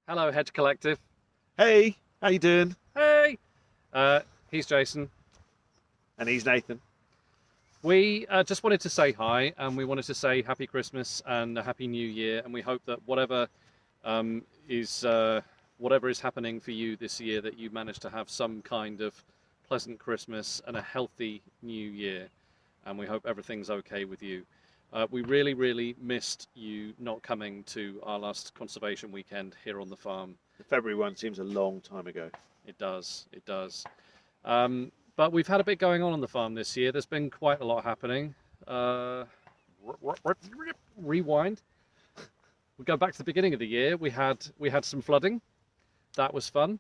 Hello, Hedge Collective. Hey, how you doing? Hey! He's Jason. And he's Nathan. We just wanted to say hi, and we wanted to say Happy Christmas and a Happy New Year, and we hope that um, is whatever is happening for you this year, that you manage to have some kind of pleasant Christmas and a healthy New Year, and we hope everything's okay with you. We really, really missed you not coming to our last conservation weekend here on the farm. The February one seems a long time ago. It does, it does. But we've had a bit going on the farm this year. There's been quite a lot happening. Rewind. We go back to the beginning of the year. We had some flooding. That was fun.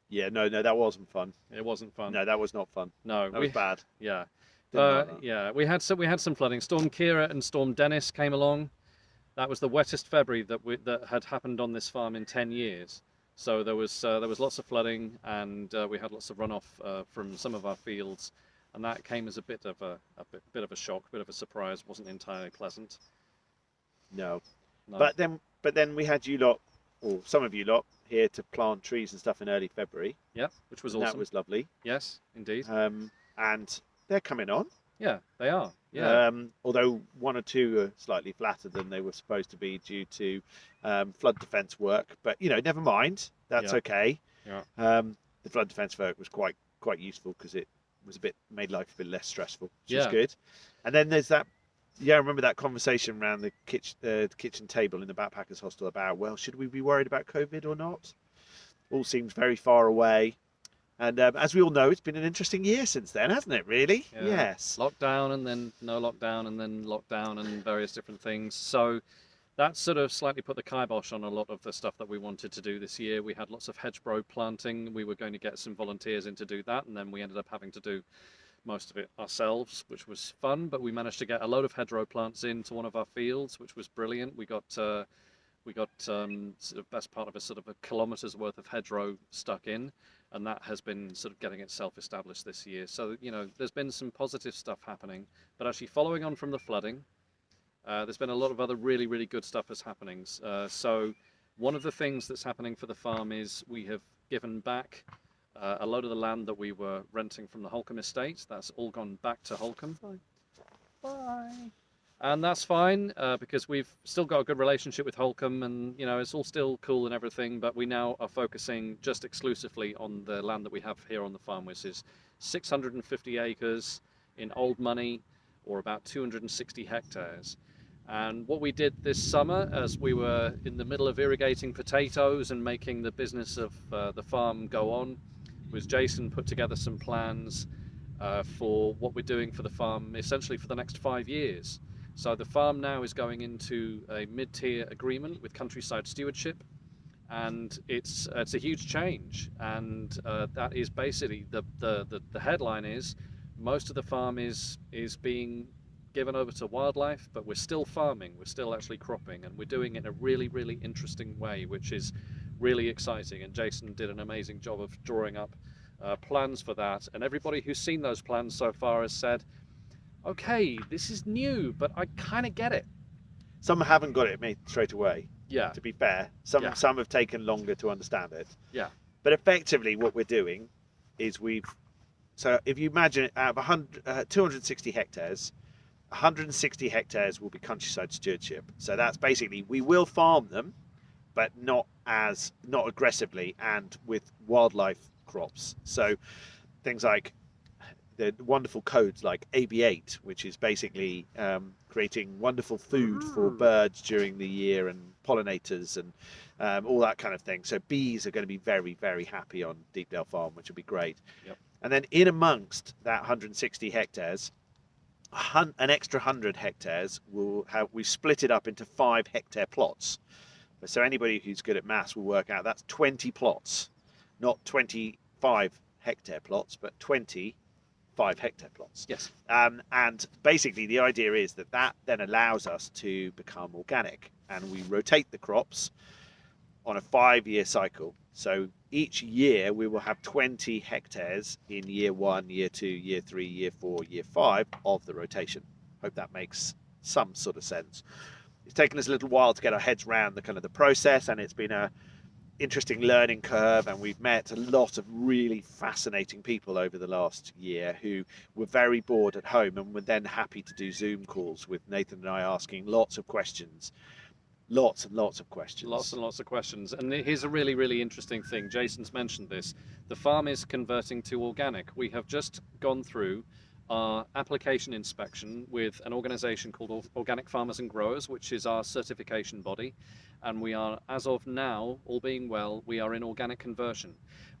Yeah, no, that wasn't fun. It wasn't fun. No, that was not fun. No, that was bad. Yeah, Didn't like that. yeah. We had some flooding. Storm Kira and Storm Dennis came along. That was the wettest February that had happened on this farm in 10 years. So there was lots of flooding, and we had lots of runoff from some of our fields, and that came as a bit of a shock, a bit of a surprise. Wasn't entirely pleasant. No. No. But then we had you lot, or some of you lot, here to plant trees and stuff in early February. Yeah, which was and awesome. That was lovely. Yes, indeed. And they're coming on. Yeah, they are. Yeah. Although one or two are slightly flatter than they were supposed to be due to flood defence work, but never mind. That's okay. Yeah. The flood defence work was quite useful because it was made life a bit less stressful, which Yeah. was good. And then there's that. Yeah, I remember that conversation around the kitchen table in the backpackers hostel about, well, should we be worried about COVID or not? All seems very far away. And as we all know, it's been an interesting year since then, hasn't it, really? Yeah. Yes. Lockdown, and then no lockdown, and then lockdown, and various different things. So that sort of slightly put the kibosh on a lot of the stuff that we wanted to do this year. We had lots of hedgerow planting. We were going to get some volunteers in to do that, and then we ended up having to do most of it ourselves, which was fun. But we managed to get a load of hedgerow plants into one of our fields, which was brilliant. We got sort of best part of a kilometre's worth of hedgerow stuck in, and that has been sort of getting itself established this year. So there's been some positive stuff happening, but actually following on from the flooding, there's been a lot of other really, really good stuff that's happening. So one of the things that's happening for the farm is we have given back a load of the land that we were renting from the Holcomb estate. That's all gone back to Holcomb. Bye. And that's fine because we've still got a good relationship with Holcomb, and it's all still cool and everything, but we now are focusing just exclusively on the land that we have here on the farm, which is 650 acres in old money, or about 260 hectares. And what we did this summer, as we were in the middle of irrigating potatoes and making the business of the farm go on, was Jason put together some plans for what we're doing for the farm essentially for the next 5 years. So the farm now is going into a mid-tier agreement with Countryside Stewardship, and it's a huge change. And that is basically the headline is most of the farm is being given over to wildlife, but we're still farming, we're still actually cropping, and we're doing it in a really, really interesting way, which is really exciting. And Jason did an amazing job of drawing up plans for that. And everybody who's seen those plans so far has said, okay, this is new, but I kind of get it. Some haven't got it made straight away. Yeah. To be fair, some have taken longer to understand it. Yeah. But effectively, what we're doing is so if you imagine out of 260 hectares, 160 hectares will be countryside stewardship. So that's basically we will farm them, but not aggressively and with wildlife crops. So things like the wonderful codes like AB8, which is basically creating wonderful food for birds during the year and pollinators and all that kind of thing. So bees are going to be very, very happy on Deepdale Farm, which will be great. Yep. And then in amongst that 160 hectares, an extra 100 hectares we've split it up into 5-hectare plots. So anybody who's good at maths will work out that's 20 plots, not 25-hectare plots, but 5-hectare plots. Yes. And basically the idea is that then allows us to become organic, and we rotate the crops on a 5-year cycle. So each year we will have 20 hectares in year 1, year 2, year 3, year 4, year 5 of the rotation. Hope that makes some sort of sense. It's taken us a little while to get our heads around the process, and it's been interesting learning curve, and we've met a lot of really fascinating people over the last year who were very bored at home and were then happy to do Zoom calls with Nathan and I, asking lots of questions. Lots and lots of questions. Lots and lots of questions. And here's a really, really interesting thing. Jason's mentioned this. The farm is converting to organic. We have just gone through our application inspection with an organization called Organic Farmers and Growers, which is our certification body. And we are, as of now, all being well, we are in organic conversion.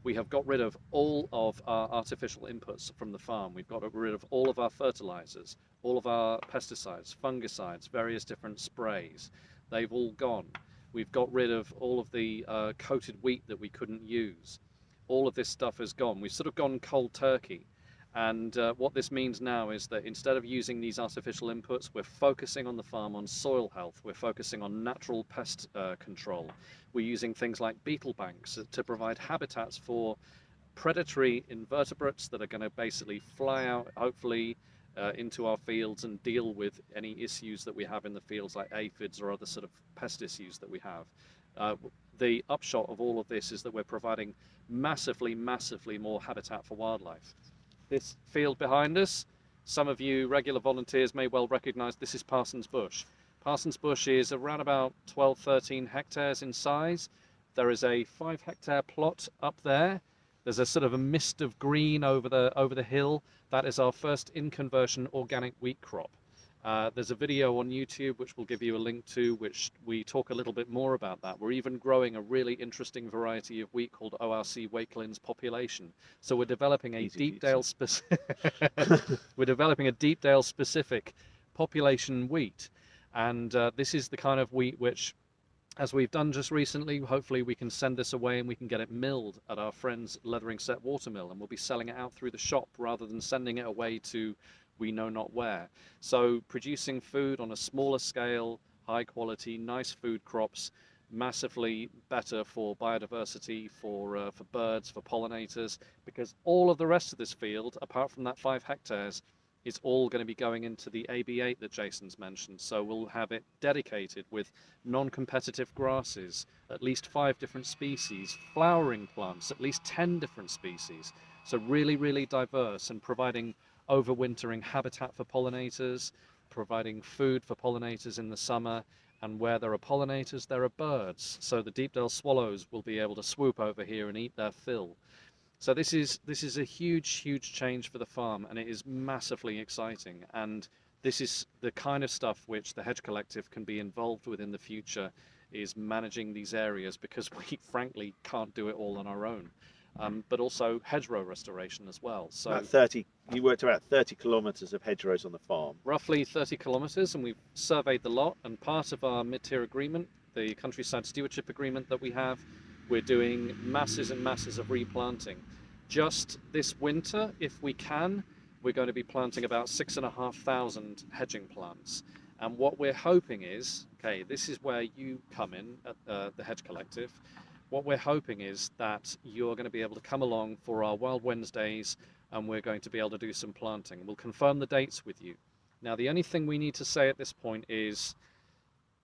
We have got rid of all of our artificial inputs from the farm. We've got rid of all of our fertilizers, all of our pesticides, fungicides, various different sprays. They've all gone. We've got rid of all of the coated wheat that we couldn't use. All of this stuff has gone. We've sort of gone cold turkey. And what this means now is that instead of using these artificial inputs, we're focusing on the farm on soil health. We're focusing on natural pest control. We're using things like beetle banks to provide habitats for predatory invertebrates that are going to basically fly out, hopefully, into our fields and deal with any issues that we have in the fields, like aphids or other sort of pest issues that we have. The upshot of all of this is that we're providing massively, massively more habitat for wildlife. This field behind us, some of you regular volunteers may well recognize this is Parsons Bush. Parsons Bush is around about 12, 13 hectares in size. There is a 5-hectare plot up there. There's a sort of a mist of green over the hill. That is our first in conversion organic wheat crop. There's a video on YouTube which we'll give you a link to, which we talk a little bit more about that. We're even growing a really interesting variety of wheat called ORC Wakelin's Population. So we're developing a Deepdale specific population wheat, and this is the kind of wheat which, as we've done just recently, hopefully we can send this away and we can get it milled at our friend's Leathering Set watermill, and we'll be selling it out through the shop rather than sending it away to we know not where. So producing food on a smaller scale, high quality, nice food crops, massively better for biodiversity, for birds, for pollinators, because all of the rest of this field, apart from that 5 hectares, is all going to be going into the AB8 that Jason's mentioned. So we'll have it dedicated with non-competitive grasses, at least 5 different species, flowering plants, at least 10 different species. So really, really diverse, and providing overwintering habitat for pollinators, providing food for pollinators in the summer, and where there are pollinators, there are birds. So the Deepdale swallows will be able to swoop over here and eat their fill. So this is a huge, huge change for the farm, and it is massively exciting. And this is the kind of stuff which the Hedge Collective can be involved with in the future, is managing these areas, because we frankly can't do it all on our own. But also hedgerow restoration as well. So about 30, you worked about 30 kilometres of hedgerows on the farm. Roughly 30 kilometres, and we've surveyed the lot, and part of our mid-tier agreement, the countryside stewardship agreement that we have, we're doing masses and masses of replanting. Just this winter, if we can, we're going to be planting about 6,500 hedging plants. And what we're hoping is, okay, this is where you come in at the Hedge Collective. What we're hoping is that you're going to be able to come along for our Wild Wednesdays, and we're going to be able to do some planting. We'll confirm the dates with you. Now, the only thing we need to say at this point is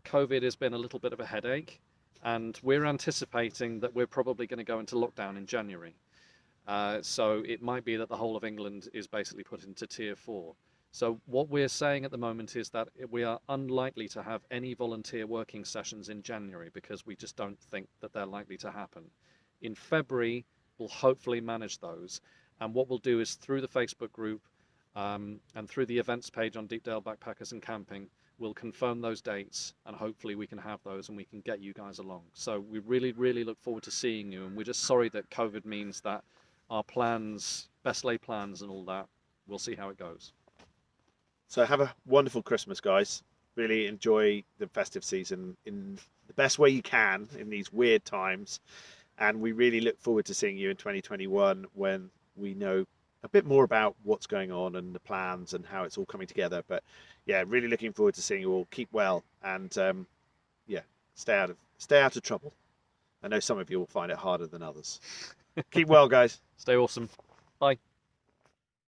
COVID has been a little bit of a headache, and we're anticipating that we're probably going to go into lockdown in January. So it might be that the whole of England is basically put into tier 4. So what we're saying at the moment is that we are unlikely to have any volunteer working sessions in January, because we just don't think that they're likely to happen. In February, we'll hopefully manage those. And what we'll do is, through the Facebook group and through the events page on Deepdale Backpackers and Camping, we'll confirm those dates, and hopefully we can have those and we can get you guys along. So we really, really look forward to seeing you. And we're just sorry that COVID means that our plans, best laid plans and all that, we'll see how it goes. So have a wonderful Christmas, guys. Really enjoy the festive season in the best way you can in these weird times. And we really look forward to seeing you in 2021, when we know a bit more about what's going on and the plans and how it's all coming together. But yeah, really looking forward to seeing you all. Keep well, and yeah, stay out of trouble. I know some of you will find it harder than others. Keep well, guys. Stay awesome. Bye.